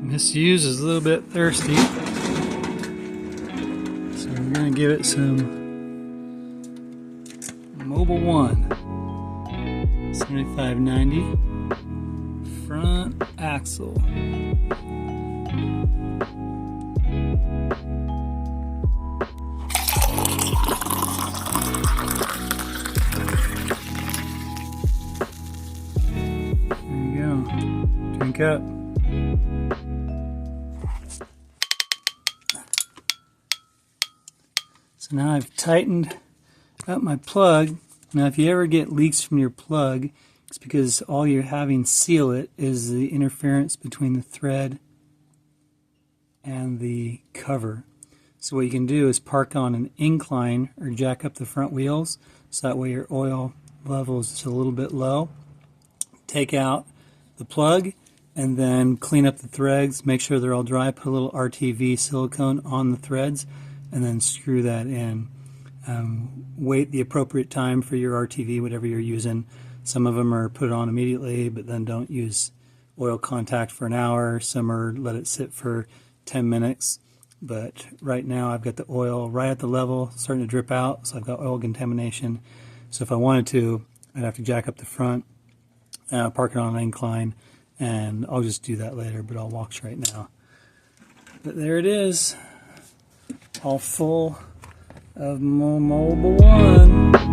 Misuse is a little bit thirsty, so we're going to give it some Mobile 1 7590 front axle. There you go. Drink up. So now I've tightened up my plug. Now if you ever get leaks from your plug, it's because all you're having seal it is the interference between the thread and the cover. So what you can do is park on an incline or jack up the front wheels, so that way your oil level is just a little bit low. Take out the plug and then clean up the threads, make sure they're all dry, put a little RTV silicone on the threads, and then screw that in. Wait the appropriate time for your RTV, whatever you're using. Some of them are put it on immediately, but then don't use oil contact for an hour. Some are let it sit for 10 minutes. But right now I've got the oil right at the level, starting to drip out, so I've got oil contamination. So if I wanted to, I'd have to jack up the front, park it on an incline, and I'll just do that later, but I'll walk straight now. But there it is, all full of Mobile 1.